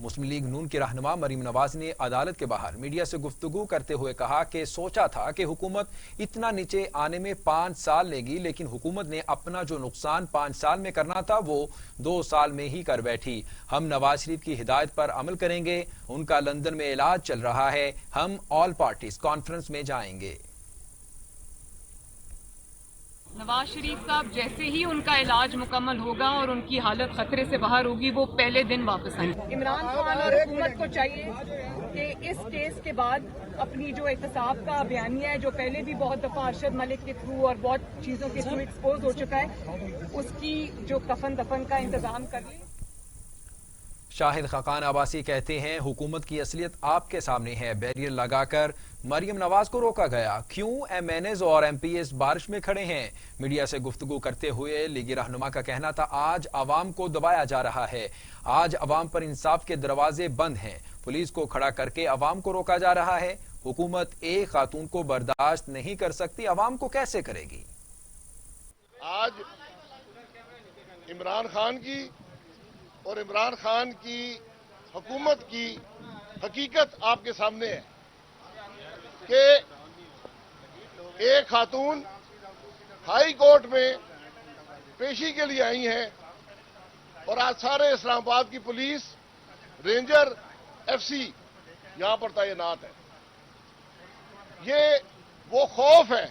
مسلم league نون کی رہنما مریم نواز نے عدالت کے باہر میڈیا سے گفتگو کرتے ہوئے کہا کہ سوچا تھا کہ حکومت اتنا نیچے آنے میں 5 سال لے گی، لیکن حکومت نے اپنا جو نقصان 5 سال میں کرنا تھا وہ 2 سال میں ہی کر بیٹھی۔ ہم نواز شریف کی ہدایت پر عمل کریں گے، ان کا لندن میں علاج چل رہا ہے، ہم آل پارٹیز کانفرنس میں جائیں گے۔ نواز شریف صاحب جیسے ہی ان کا علاج مکمل ہوگا اور ان کی حالت خطرے سے باہر ہوگی وہ پہلے دن واپس آئیں گے۔ عمران خان اور حکومت کو چاہیے کہ اس کیس کے بعد اپنی جو احتساب کا بیانیہ ہے جو پہلے بھی بہت دفعہ ارشد ملک کے تھرو اور بہت چیزوں کے تھرو ایکسپوز ہو چکا ہے، اس کی جو کفن دفن کا انتظام کر لیں۔ شاہد خاقان عباسی کہتے ہیں حکومت کی اصلیت آپ کے سامنے ہے، بیریئر لگا کر مریم نواز کو روکا گیا، کیوں ایم این ایز اور ایم پی ایس بارش میں کھڑے ہیں؟ میڈیا سے گفتگو کرتے ہوئے لیگی رہنما کا کہنا تھا آج عوام کو دبایا جا رہا ہے، آج عوام پر انصاف کے دروازے بند ہیں، پولیس کو کھڑا کر کے عوام کو روکا جا رہا ہے، حکومت ایک خاتون کو برداشت نہیں کر سکتی، عوام کو کیسے کرے گی؟ آج عمران خان کی اور عمران خان کی حکومت کی حقیقت آپ کے سامنے ہے کہ ایک خاتون ہائی کورٹ میں پیشی کے لیے آئی ہیں اور آج سارے اسلام آباد کی پولیس رینجر ایف سی یہاں پر تعینات ہے۔ یہ وہ خوف ہے،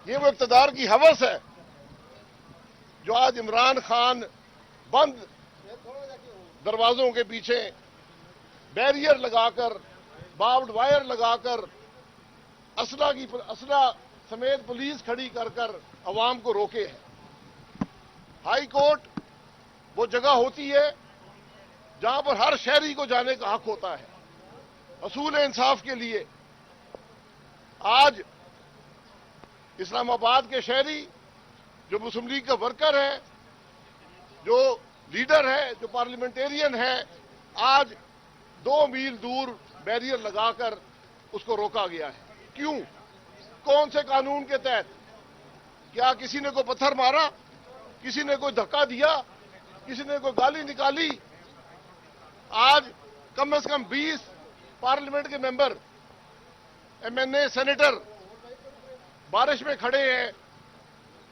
یہ وہ اقتدار کی ہوس ہے جو آج عمران خان بند دروازوں کے پیچھے بیریئر لگا کر، باربڈ وائر لگا کر، اسلحہ سمیت پولیس کھڑی کر کر عوام کو روکے ہیں۔ ہائی کورٹ وہ جگہ ہوتی ہے جہاں پر ہر شہری کو جانے کا حق ہوتا ہے اصول انصاف کے لیے۔ آج اسلام آباد کے شہری جو مسلم لیگ کا ورکر ہے، جو لیڈر ہے، جو پارلیمنٹیرین ہے، آج 2 میل دور بیریئر لگا کر اس کو روکا گیا ہے۔ کیوں؟ کون سے قانون کے تحت؟ کیا کسی نے کوئی پتھر مارا؟ کسی نے کوئی دھکا دیا؟ کسی نے کوئی گالی نکالی؟ آج کم از کم 20 پارلیمنٹ کے ممبر، ایم این اے، سینیٹر بارش میں کھڑے ہیں،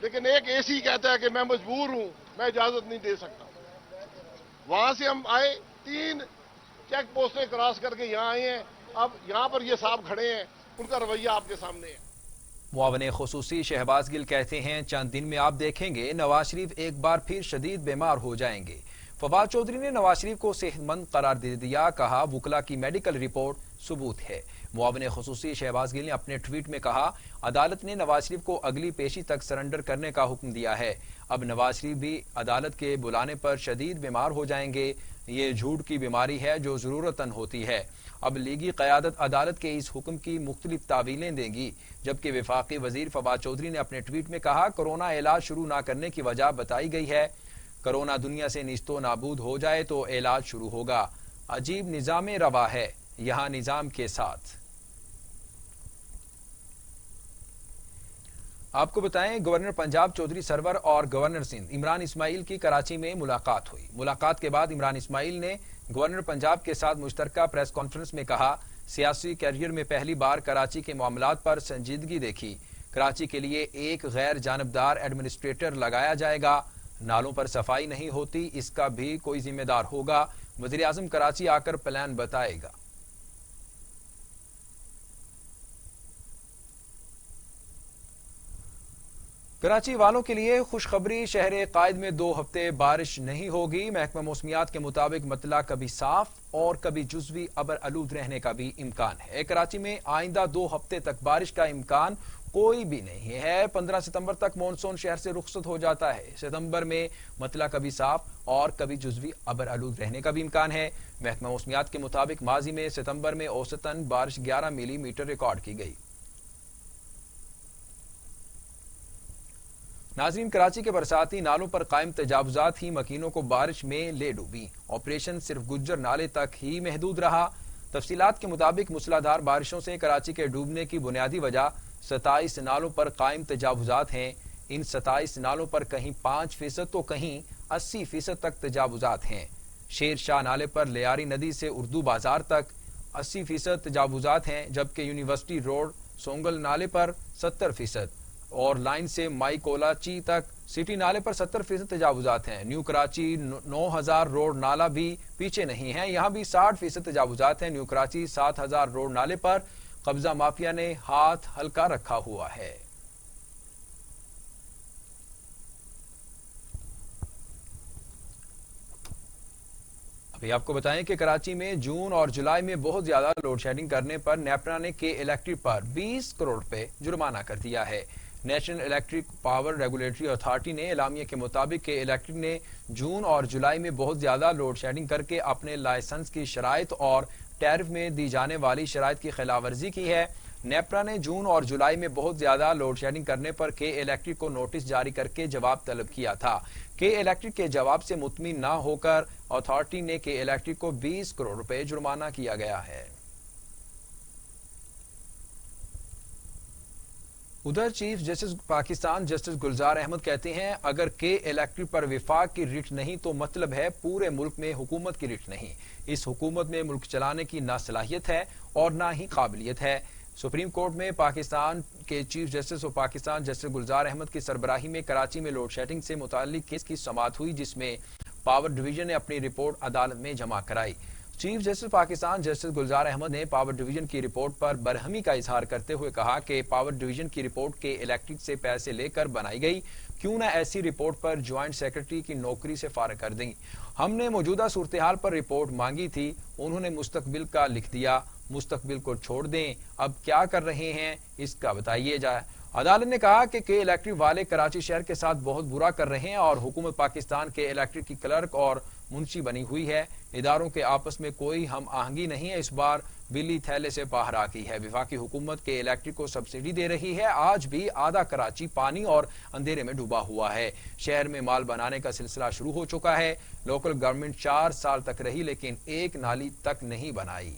لیکن ایک اے سی کہتا ہے کہ میں مجبور ہوں، میں اجازت نہیں دے سکتا۔ وہاں سے ہم آئے، 3 چیک پوسٹیں کراس کر کے یہاں آئے ہیں، اب یہاں پر یہ صاحب کھڑے ہیں، ان کا رویہ آپ کے سامنے ہے۔ معاون خصوصی شہباز گل کہتے ہیں چند دن میں آپ دیکھیں گے نواز شریف ایک بار پھر شدید بیمار ہو جائیں گے۔ فواد چودھری نے نواز شریف کو صحت مند قرار دے دیا، کہا وکلا کی میڈیکل رپورٹ ثبوت ہے۔ معاون خصوصی شہباز گل نے اپنے ٹویٹ میں کہا عدالت نے نواز شریف کو اگلی پیشی تک سرنڈر کرنے کا حکم دیا ہے، اب نواز شریف بھی عدالت کے بلانے پر شدید بیمار ہو جائیں گے، یہ جھوٹ کی بیماری ہے جو ضرورتاً ہوتی ہے۔ اب لیگی قیادت عدالت کے اس حکم کی مختلف تعویلیں دے گی، جبکہ وفاقی وزیر فواد چودھری نے اپنے ٹویٹ میں کہا کورونا علاج شروع نہ کرنے کی وجہ بتائی گئی ہے، کورونا دنیا سے نیست و نابود ہو جائے تو علاج شروع ہوگا، عجیب نظام روا ہے یہاں نظام کے ساتھ۔ آپ کو بتائیں گورنر پنجاب چودھری سرور اور گورنر سندھ عمران اسماعیل کی کراچی میں ملاقات ہوئی۔ ملاقات کے بعد عمران اسماعیل نے گورنر پنجاب کے ساتھ مشترکہ پریس کانفرنس میں کہا سیاسی کیریئر میں پہلی بار کراچی کے معاملات پر سنجیدگی دیکھی، کراچی کے لیے ایک غیر جانبدار ایڈمنسٹریٹر لگایا جائے گا، نالوں پر صفائی نہیں ہوتی اس کا بھی کوئی ذمہ دار ہوگا، وزیر اعظم کراچی آ کر پلان بتائے گا۔ کراچی والوں کے لیے خوشخبری، شہر قائد میں 2 ہفتے بارش نہیں ہوگی، محکمہ موسمیات کے مطابق مطلع کبھی صاف اور کبھی جزوی ابر آلود رہنے کا بھی امکان ہے۔ کراچی میں آئندہ 2 ہفتے تک بارش کا امکان کوئی بھی نہیں ہے۔ 15 ستمبر تک مونسون شہر سے رخصت ہو جاتا ہے۔ ستمبر میں مطلع کبھی صاف اور کبھی جزوی ابر آلود رہنے کا بھی امکان ہے۔ محکمہ موسمیات کے مطابق ماضی میں ستمبر میں اوسطاً بارش 11 ملی میٹر ریکارڈ کی گئی۔ ناظرین، کراچی کے برساتی نالوں پر قائم تجاوزات ہی مکینوں کو بارش میں لے ڈوبی، آپریشن صرف گجر نالے تک ہی محدود رہا۔ تفصیلات کے مطابق موسلادھار بارشوں سے کراچی کے ڈوبنے کی بنیادی وجہ 27 نالوں پر قائم تجاوزات ہیں۔ ان 27 نالوں پر کہیں 5% تو کہیں 80% تک تجاوزات ہیں۔ شیر شاہ نالے پر لیاری ندی سے اردو بازار تک 80% تجاوزات ہیں، جبکہ یونیورسٹی روڈ سونگل نالے پر 70% اور لائن سے مائی کولاچی تک سٹی نالے پر 70% تجاوزات ہیں۔ نیو کراچی 9000 روڈ نالہ بھی پیچھے نہیں ہے، یہاں بھی 60% تجاوزات ہیں۔ نیو کراچی 7000 روڈ نالے پر قبضہ مافیا نے ہاتھ ہلکا رکھا ہوا ہے۔ ابھی آپ کو بتائیں کہ کراچی میں جون اور جولائی میں بہت زیادہ لوڈ شیڈنگ کرنے پر نیپرا نے کے الیکٹرک پر 20 کروڑ روپے جرمانہ کر دیا ہے۔ National electric power regulatory authority نے اعلامیہ کے مطابق کے الیکٹرک نے جون اور جولائی میں بہت زیادہ لوڈ شیڈنگ کر کے اپنے لائسنس کی شرائط اور ٹیرف میں دی جانے والی شرائط کی خلاف ورزی کی ہے۔ نیپرا نے جون اور جولائی میں بہت زیادہ لوڈ شیڈنگ کرنے پر کے الیکٹرک کو نوٹس جاری کر کے جواب طلب کیا تھا۔ کے الیکٹرک کے جواب سے مطمئن نہ ہو کر اتھارٹی نے کے الیکٹرک کو 20 کروڑ روپے جرمانہ کیا گیا ہے۔ ادھر chief justice Pakistan justice Gulzar Ahmed کہتے ہیں اگر کے الیکٹرک پر وفاق کی رٹ نہیں تو مطلب ہے پورے ملک میں حکومت کی رٹ نہیں۔ اس حکومت میں ملک چلانے کی نہ صلاحیت ہے اور نہ ہی قابلیت ہے۔ سپریم کورٹ میں پاکستان کے چیف جسٹس اور پاکستان جسٹس گلزار احمد کی سربراہی میں کراچی میں لوڈ شیڈنگ سے متعلق کیس کی سماعت ہوئی، جس میں پاور ڈویژن نے اپنی رپورٹ عدالت میں جمع کرائی۔ Chief justice Pakistan justice Gulzar Ahmed نے پاور ڈویژن کی رپورٹ پر برہمی کا اظہار کرتے ہوئے کہا کہ پاور ڈویژن کی رپورٹ کے الیکٹرک سے پیسے لے کر بنائی گئی، کیوں نہ ایسی رپورٹ پر جوائنٹ سیکرٹری کی نوکری سے فارغ کر دیں۔ ہم نے موجودہ صورتحال پر رپورٹ مانگی تھی، انہوں نے مستقبل کا لکھ دیا، مستقبل کو چھوڑ دیں، اب کیا کر رہے ہیں اس کا بتائیے جائے۔ عدالت نے کہا کہ کے الیکٹرک والے کراچی شہر کے ساتھ بہت برا کر رہے ہیں اور حکومت پاکستان کے الیکٹرک کی کلرک اور منشی بنی ہوئی ہے، اداروں کے آپس میں کوئی ہم آہنگی نہیں ہے، اس بار بلی تھیلے سے باہر آ گئی ہے۔ وفاقی حکومت کے الیکٹرک کو سبسڈی دے رہی ہے، آج بھی آدھا کراچی پانی اور اندھیرے میں ڈوبا ہوا ہے۔ شہر میں مال بنانے کا سلسلہ شروع ہو چکا ہے، لوکل گورنمنٹ 4 سال تک رہی لیکن ایک نالی تک نہیں بنائی۔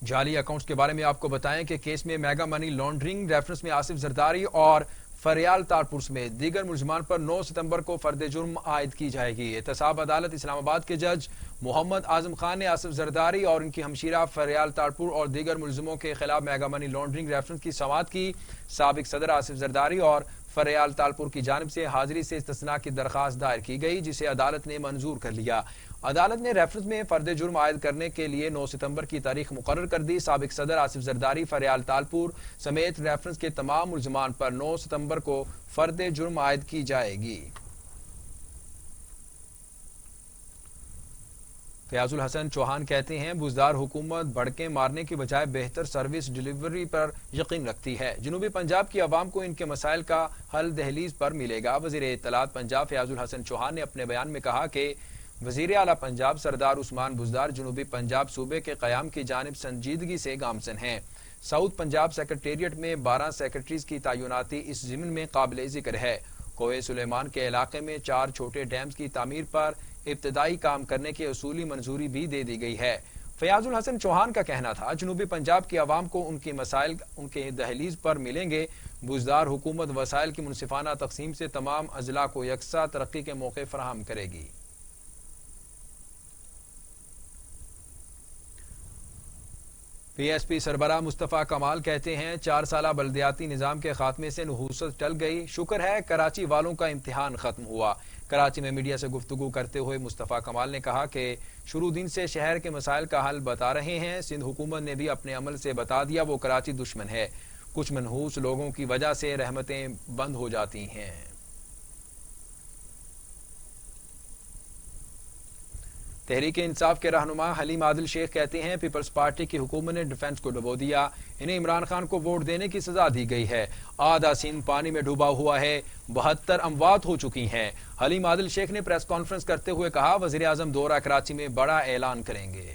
جعلی اکاؤنٹس کے بارے میں آپ کو بتائیں کہ کیس میں میگا منی لانڈرنگ ریفرنس میں آصف زرداری اور فریال تارپور سمیت دیگر ملزمان پر 9 ستمبر کو فرد جرم عائد کی جائے گی۔ احتساب عدالت اسلام آباد کے جج محمد اعظم خان نے آصف زرداری اور ان کی ہمشیرہ فریال تارپور اور دیگر ملزموں کے خلاف میگا منی لانڈرنگ ریفرنس کی سماعت کی۔ سابق صدر آصف زرداری اور فریال تارپور کی جانب سے حاضری سے استثناء کی درخواست دائر کی گئی، جسے عدالت نے منظور کر لیا۔ عدالت نے ریفرنس میں فرد جرم عائد کرنے کے لیے 9 ستمبر کی تاریخ مقرر کر دی۔ سابق صدر آصف زرداری، فریال تارپور سمیت ریفرنس کے تمام ملزمان پر 9 ستمبر کو فرد جرم عائد کی جائے گی۔ فیاض الحسن چوہان کہتے ہیں بزدار حکومت بھڑکیں مارنے کی بجائے بہتر سروس ڈیلیوری پر یقین رکھتی ہے۔ جنوبی پنجاب کی عوام کو ان کے مسائل کا حل دہلیز پر ملے گا۔ وزیر اطلاعات پنجاب فیاض الحسن چوہان نے اپنے بیان میں کہا کہ وزیر اعلیٰ پنجاب سردار عثمان بزدار جنوبی پنجاب صوبے کے قیام کی جانب سنجیدگی سے گامزن ہیں۔ ساؤتھ پنجاب سیکرٹیریٹ میں 12 سیکرٹریز کی تعیناتی اس ضمن میں قابل ذکر ہے۔ کوہ سلیمان کے علاقے میں 4 چھوٹے ڈیمز کی تعمیر پر ابتدائی کام کرنے کی اصولی منظوری بھی دے دی گئی ہے۔ فیاض الحسن چوہان کا کہنا تھا جنوبی پنجاب کی عوام کو ان کے مسائل ان کے دہلیز پر ملیں گے۔ بزدار حکومت وسائل کی منصفانہ تقسیم سے تمام اضلاع کو یکساں ترقی کے موقع فراہم کرے گی۔ پی ایس پی سربراہ مصطفیٰ کمال کہتے ہیں 4 سالہ بلدیاتی نظام کے خاتمے سے نحوست ٹل گئی، شکر ہے کراچی والوں کا امتحان ختم ہوا۔ کراچی میں میڈیا سے گفتگو کرتے ہوئے مصطفیٰ کمال نے کہا کہ شروع دن سے شہر کے مسائل کا حل بتا رہے ہیں، سندھ حکومت نے بھی اپنے عمل سے بتا دیا وہ کراچی دشمن ہے، کچھ منحوس لوگوں کی وجہ سے رحمتیں بند ہو جاتی ہیں۔ تحریک انصاف کے رہنما حلیم عادل شیخ کہتے ہیں پیپلز پارٹی کی حکومت نے ڈیفنس کو ڈبو دیا، انہیں عمران خان کو ووٹ دینے کی سزا دی گئی ہے، آدھا سندھ پانی میں ڈوبا ہوا ہے، 72 اموات ہو چکی ہیں۔ حلیم عادل شیخ نے پریس کانفرنس کرتے ہوئے کہا وزیر اعظم دورہ کراچی میں بڑا اعلان کریں گے۔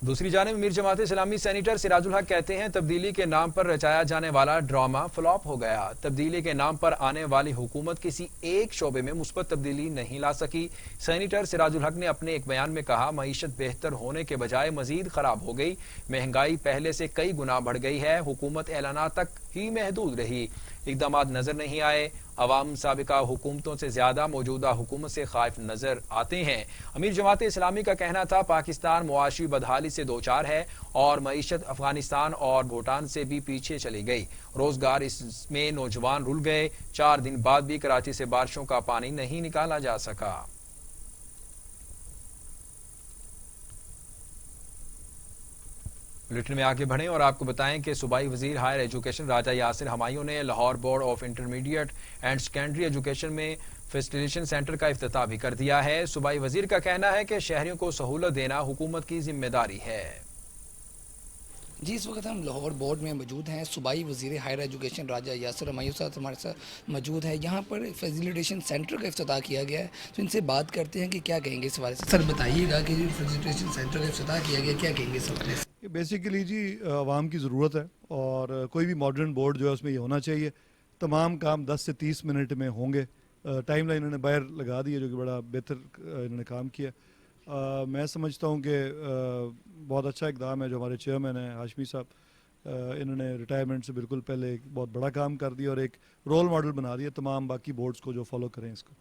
دوسری جانب امیر جماعت اسلامی سینیٹر سراج الحق کہتے ہیں تبدیلی کے نام پر رچایا جانے والا ڈرامہ فلاپ ہو گیا. تبدیلی کے نام پر آنے والی حکومت کسی ایک شعبے میں مثبت تبدیلی نہیں لا سکی. سینیٹر سراج الحق نے اپنے ایک بیان میں کہا معیشت بہتر ہونے کے بجائے مزید خراب ہو گئی. مہنگائی پہلے سے کئی گنا بڑھ گئی ہے. حکومت اعلانات تک ہی محدود رہی. اقدامات نظر نہیں آئے. عوام سابقہ حکومتوں سے زیادہ موجودہ حکومت سے خائف نظر آتے ہیں. امیر جماعت اسلامی کا کہنا تھا پاکستان معاشی بدحالی سے دوچار ہے اور معیشت افغانستان اور بھوٹان سے بھی پیچھے چلی گئی. روزگار اس میں نوجوان رل گئے. 4 دن بعد بھی کراچی سے بارشوں کا پانی نہیں نکالا جا سکا. بلیٹن میں آگے بڑھیں اور آپ کو بتائیں کہ صوبائی وزیر ہائر ایجوکیشن راجہ یاسر ہمایوں نے Lahore board of intermediate and secondary education میں فیسیلیٹیشن سینٹر کا افتتاح بھی کر دیا ہے. صوبائی وزیر کا کہنا ہے کہ شہریوں کو سہولت دینا حکومت کی ذمہ داری ہے. جی اس وقت ہم لاہور بورڈ میں موجود ہیں. صوبائی وزیر ہائر ایجوکیشن راجہ یاسر ہمایوں صاحب ہمارے ساتھ موجود ہیں. یہاں پر فیسیلیٹیشن سینٹر کا افتتاح کیا گیا ہے تو ان سے بات کرتے ہیں کہ کیا کہیں گے اس حوالے سے. سر بتائیے گا کہ فیسیلیٹیشن سینٹر کا افتتاح کیا گیا, کیا کہیں گے اس حوالے سے؟ بیسیکلی جی عوام کی ضرورت ہے اور کوئی بھی ماڈرن بورڈ جو ہے اس میں یہ ہونا چاہیے. تمام کام 10 سے 30 منٹ میں ہوں گے. ٹائم لائن انہوں نے باہر لگا دی ہے جو کہ بڑا بہتر انہوں نے کام کیا. میں سمجھتا ہوں کہ بہت اچھا اقدام ہے جو ہمارے چیئرمین ہیں ہاشمی صاحب, انہوں نے ریٹائرمنٹ سے بالکل پہلے ایک بہت بڑا کام کر دیا اور ایک رول ماڈل بنا دیا تمام باقی بورڈز کو جو فالو کریں اس کو.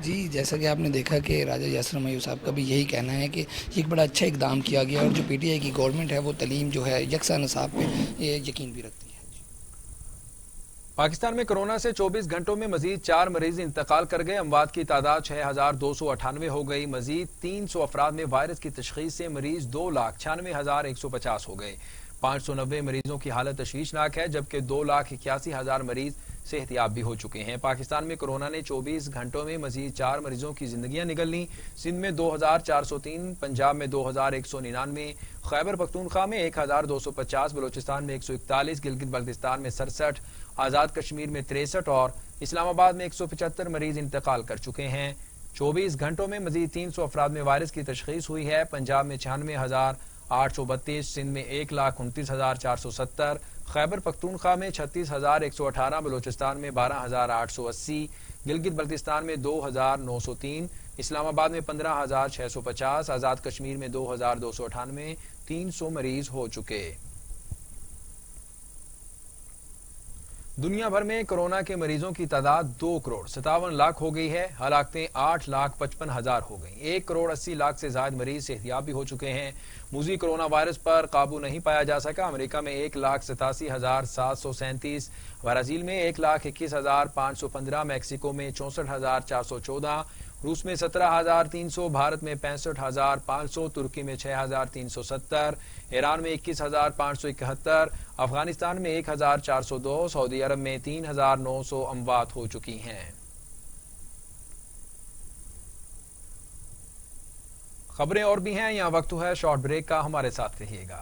جی جیسا کہ آپ نے دیکھا کہ راجہ یاسر ہمایوں صاحب کا بھی یہی کہنا ہے کہ یہ ایک بڑا اچھا اقدام کیا گیا اور جو پی ٹی آئی کی گورنمنٹ ہے وہ تعلیم جو ہے یکساں نصاب پہ یقین بھی رکھتی ہے. پاکستان میں کرونا سے 24 گھنٹوں میں مزید 4 مریض انتقال کر گئے. اموات کی تعداد 6,298 ہو گئی. مزید 300 افراد میں وائرس کی تشخیص سے مریض 2,96,150 ہو گئے. 590 مریضوں کی حالت تشویشناک ہے جبکہ 2,81,000 مریض صحت یاب بھی ہو چکے ہیں. پاکستان میں کرونا نے 24 گھنٹوں میں مزید 4 مریضوں کی زندگیاں نگل لیں. سندھ میں 2,403, پنجاب میں 2,199, خیبر پختونخوا میں 1,250, بلوچستان میں 141, گلگت بلتستان میں 67, آزاد کشمیر میں 63 اور اسلام آباد میں 175 مریض انتقال کر چکے ہیں. 24 گھنٹوں میں مزید 300 افراد میں وائرس کی تشخیص ہوئی ہے. پنجاب میں 96,832, سندھ میں 1,29,470, خیبر پختونخوا میں 36,118, بلوچستان میں 12,880, گلگت بلتستان میں 2,903, اسلام آباد میں 15,650, آزاد کشمیر میں 2,298, 300 مریض ہو چکے. دنیا بھر میں کورونا کے مریضوں کی تعداد 2,57,00,000 ہو گئی ہے. ہلاکتیں 8,55,000 ہو گئیں. 1,80,00,000 سے زائد مریض صحتیاب بھی ہو چکے ہیں. موذی کورونا وائرس پر قابو نہیں پایا جا سکا. امریکہ میں 1,87,737, برازیل میں 1,21,515, میکسیکو میں 64,414, روس میں 17,300, بھارت میں 65,500, ترکی میں 6,370, ایران میں 21,571, افغانستان میں 1,402, سعودی عرب میں 3,900 اموات ہو چکی ہیں. خبریں اور بھی ہیں, یہاں وقت ہے شارٹ بریک کا, ہمارے ساتھ رہیے گا.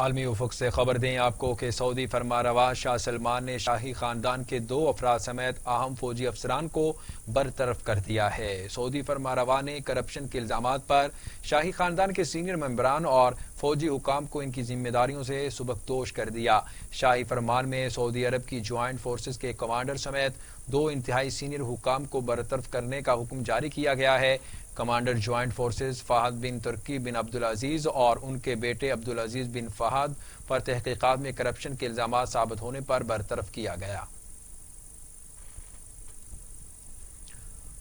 عالمی افق سے خبر دیں آپ کو کہ سعودی فرمانروا شاہ سلمان نے شاہی خاندان کے 2 افراد سمیت اہم فوجی افسران کو برطرف کر دیا ہے. سعودی فرمانروا نے کرپشن کے الزامات پر شاہی خاندان کے سینئر ممبران اور فوجی حکام کو ان کی ذمہ داریوں سے سبکدوش کر دیا. شاہی فرمان میں سعودی عرب کی جوائنٹ فورسز کے کمانڈر سمیت 2 انتہائی سینئر حکام کو برطرف کرنے کا حکم جاری کیا گیا ہے. کمانڈر جوائنٹ فورسز فہد بن ترکی بن عبدالعزیز اور ان کے بیٹے عبدالعزیز بن فہد پر تحقیقات میں کرپشن کے الزامات ثابت ہونے پر برطرف کیا گیا.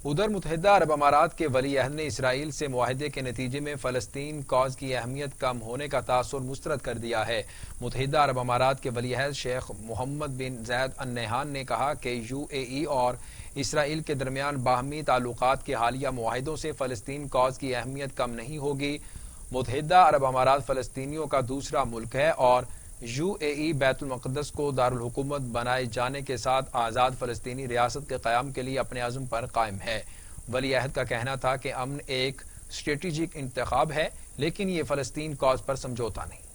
ادھر متحدہ عرب امارات کے ولی عہد نے اسرائیل سے معاہدے کے نتیجے میں فلسطین کاز کی اہمیت کم ہونے کا تاثر مسترد کر دیا ہے. متحدہ عرب امارات کے ولی عہد شیخ محمد بن زید ال نہیان نے کہا کہ UAE اور اسرائیل کے درمیان باہمی تعلقات کے حالیہ معاہدوں سے فلسطین کاز کی اہمیت کم نہیں ہوگی. متحدہ عرب امارات فلسطینیوں کا دوسرا ملک ہے اور UAE بیت المقدس کو دارالحکومت بنائے جانے کے ساتھ آزاد فلسطینی ریاست کے قیام کے لیے اپنے عزم پر قائم ہے. ولی عہد کا کہنا تھا کہ امن ایک اسٹریٹجک انتخاب ہے لیکن یہ فلسطین کاز پر سمجھوتا نہیں.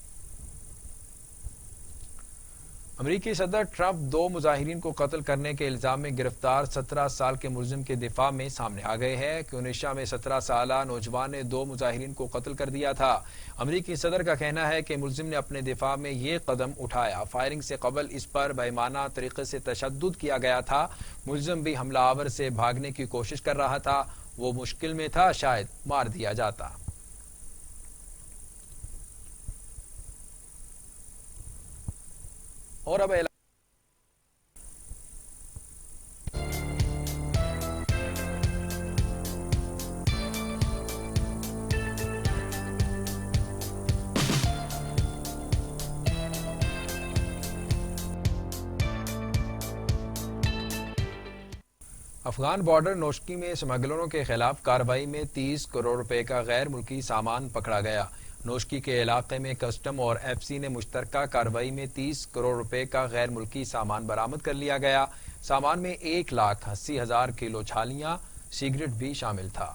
امریکی صدر ٹرمپ 2 مظاہرین کو قتل کرنے کے الزام میں گرفتار 17 سال کے ملزم کے دفاع میں سامنے آ گئے ہیں۔ کیونیشا میں 17 سالہ نوجوان نے 2 مظاہرین کو قتل کر دیا تھا۔ امریکی صدر کا کہنا ہے کہ ملزم نے اپنے دفاع میں یہ قدم اٹھایا۔ فائرنگ سے قبل اس پر بے ایمانہ طریقے سے تشدد کیا گیا تھا۔ ملزم بھی حملہ آور سے بھاگنے کی کوشش کر رہا تھا۔ وہ مشکل میں تھا، شاید مار دیا جاتا۔ اور اب افغان بارڈر نوشکی میں اسمگلروں کے خلاف کارروائی میں 30 کروڑ روپے کا غیر ملکی سامان پکڑا گیا۔ نوشکی کے علاقے میں کسٹم اور ایف سی نے مشترکہ کارروائی میں 30 کروڑ روپے کا غیر ملکی سامان برآمد کر لیا گیا۔ سامان میں 1,80,000 کلو چھالیاں، سگریٹ بھی شامل تھا۔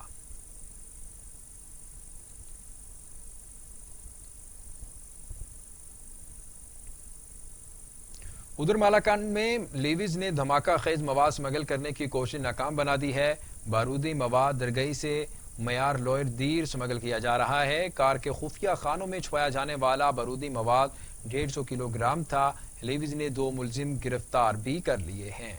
ادھر مالاکنڈ میں لیویز نے دھماکہ خیز مواد اسمگل کرنے کی کوشش ناکام بنا دی ہے۔ بارودی مواد درگئی سے معیار لوئر دیر اسمگل کیا جا رہا ہے۔ کار کے خفیہ خانوں میں چھپایا جانے والا بارودی مواد 150 کلو گرام تھا۔ لیویز نے 2 ملزم گرفتار بھی کر لیے ہیں۔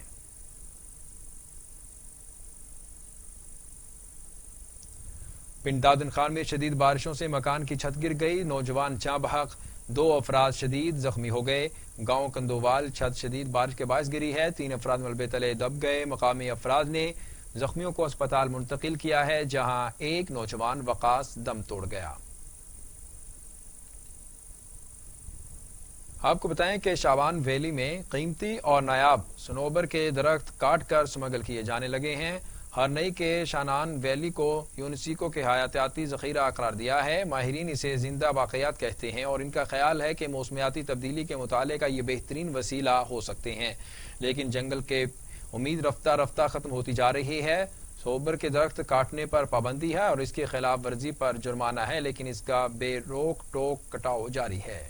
پنڈ دادن خان میں شدید بارشوں سے مکان کی چھت گر گئی، نوجوان جاں بحق، 2 افراد شدید زخمی ہو گئے۔ گاؤں کندووال چھت شدید بارش کے باعث گری ہے، 3 افراد ملبے تلے دب گئے۔ مقامی افراد نے زخمیوں کو اسپتال منتقل کیا ہے، جہاں ایک نوجوان وقاص دم توڑ گیا۔ آپ کو بتائیں کہ شابان ویلی میں قیمتی اور نایاب صنوبر کے درخت کاٹ کر اسمگل کیے جانے لگے ہیں۔ ہرنئی کے شانان ویلی کو یونیسکو کے حیاتیاتی ذخیرہ قرار دیا ہے۔ ماہرین اسے زندہ باقیات کہتے ہیں اور ان کا خیال ہے کہ موسمیاتی تبدیلی کے مطالعے کا یہ بہترین وسیلہ ہو سکتے ہیں، لیکن جنگل کے امید رفتہ رفتہ ختم ہوتی جا رہی ہے۔ صنوبر کے درخت کاٹنے پر پابندی ہے اور اس کی خلاف ورزی پر جرمانہ ہے، لیکن اس کا بے روک ٹوک کٹاؤ جاری ہے۔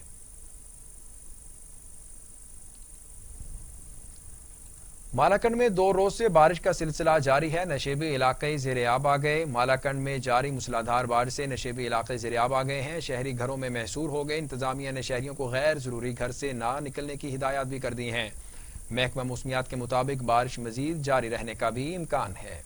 مالاکنڈ میں 2 روز سے بارش کا سلسلہ جاری ہے، نشیبی علاقے زیر آب آ گئے۔ مالاکنڈ میں جاری موسلادھار بارش سے نشیبی علاقے زیر آب آ گئے ہیں، شہری گھروں میں محصور ہو گئے۔ انتظامیہ نے شہریوں کو غیر ضروری گھر سے نہ نکلنے کی ہدایات بھی کر دی ہیں۔ محکمہ موسمیات کے مطابق بارش مزید جاری رہنے کا بھی امکان ہے۔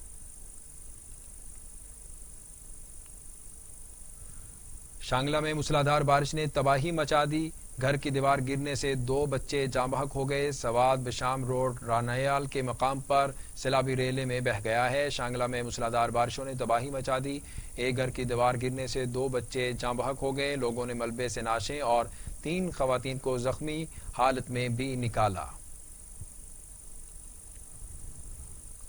شانگلہ میں موسلادھار بارش نے تباہی مچا دی، گھر کی دیوار گرنے سے 2 بچے جاں بحق ہو گئے۔ سوات بشام روڈ رانیال کے مقام پر سیلابی ریلے میں بہہ گیا ہے۔ شانگلہ میں موسلادھار بارشوں نے تباہی مچا دی، ایک گھر کی دیوار گرنے سے 2 بچے جاں بحق ہو گئے۔ لوگوں نے ملبے سے ناشیں اور 3 خواتین کو زخمی حالت میں بھی نکالا۔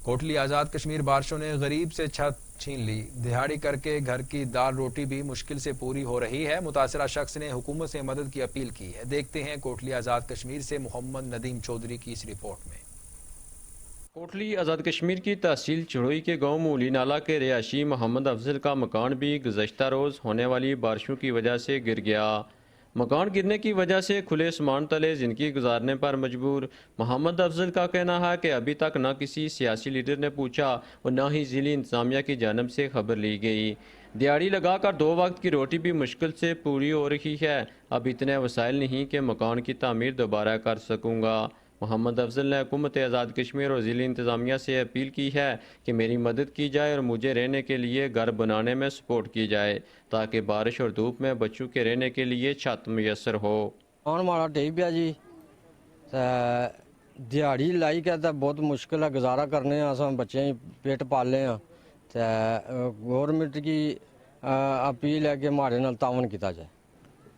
کوٹلی آزاد کشمیر بارشوں نے غریب سے چھت چھین لی، دہاڑی کر کے گھر کی دال روٹی بھی مشکل سے پوری ہو رہی ہے۔ متاثرہ شخص نے حکومت سے مدد کی اپیل کی ہے۔ دیکھتے ہیں کوٹلی آزاد کشمیر سے محمد ندیم چودھری کی اس رپورٹ میں۔ کوٹلی آزاد کشمیر کی تحصیل چڑوئی کے گاؤں مولی نالہ کے رہائشی محمد افضل کا مکان بھی گزشتہ روز ہونے والی بارشوں کی وجہ سے گر گیا۔ مکان گرنے کی وجہ سے کھلے سامان تلے زندگی گزارنے پر مجبور محمد افضل کا کہنا ہے کہ ابھی تک نہ کسی سیاسی لیڈر نے پوچھا اور نہ ہی ضلعی انتظامیہ کی جانب سے خبر لی گئی۔ دیہڑی لگا کر 2 وقت کی روٹی بھی مشکل سے پوری ہو رہی ہے، اب اتنے وسائل نہیں کہ مکان کی تعمیر دوبارہ کر سکوں گا۔ محمد افضل نے حکومت آزاد کشمیر اور ضلعی انتظامیہ سے اپیل کی ہے کہ میری مدد کی جائے اور مجھے رہنے کے لیے گھر بنانے میں سپورٹ کی جائے تاکہ بارش اور دھوپ میں بچوں کے رہنے کے لیے چھت میسر ہو۔ اور ہمارا ڈے پیا جی دیہڑی لائی کے بہت مشکل ہے گزارا کرنے ہیں، بچے پیٹ پالنے ہیں۔ گورنمنٹ کی اپیل ہے کہ ہمارے نال تعاون کیا جائے۔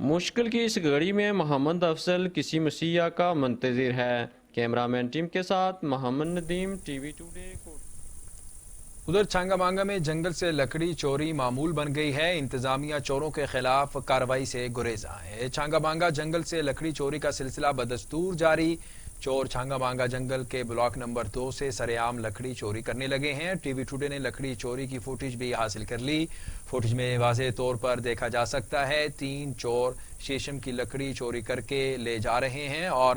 مشکل کی اس گھڑی میں محمد افضل کسی مسیح کا منتظر ہے۔ کیمرہ مین ٹیم کے ساتھ محمد ندیم، ٹی وی ٹوڈے۔ ادھر چھانگا مانگا میں جنگل سے لکڑی چوری معمول بن گئی ہے، انتظامیہ چوروں کے خلاف کارروائی سے گریزاں ہے۔ چھانگا مانگا جنگل سے لکڑی چوری کا سلسلہ بدستور جاری، چور چھانگا مانگا جنگل کے بلاک نمبر 2 سے سرعام لکڑی چوری کرنے لگے ہیں۔ ٹی وی ٹوڈے نے لکڑی چوری کی فوٹیج بھی حاصل کر لی۔ فوٹیج میں واضح طور پر دیکھا جا سکتا ہے 3 چور شیشم کی لکڑی چوری کر کے لے جا رہے ہیں اور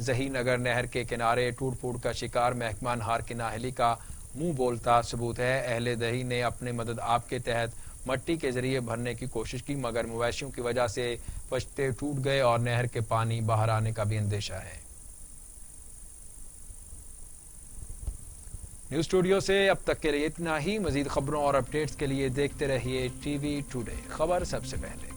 ظہیر نگر نہر کے کنارے ٹوٹ پھوٹ کا شکار محکمہ ہار کی نااہلی کا منہ بولتا ثبوت ہے۔ اہل دہی نے اپنے مدد آپ کے تحت مٹی کے ذریعے بھرنے کی کوشش کی، مگر مویشیوں کی وجہ سے پشتے ٹوٹ گئے اور نہر کے پانی باہر آنے کا بھی اندیشہ ہے۔ نیوز اسٹوڈیو سے اب تک کے لیے اتنا ہی۔ مزید خبروں اور اپڈیٹس کے لیے دیکھتے رہیے ٹی وی ٹوڈے، خبر سب سے پہلے۔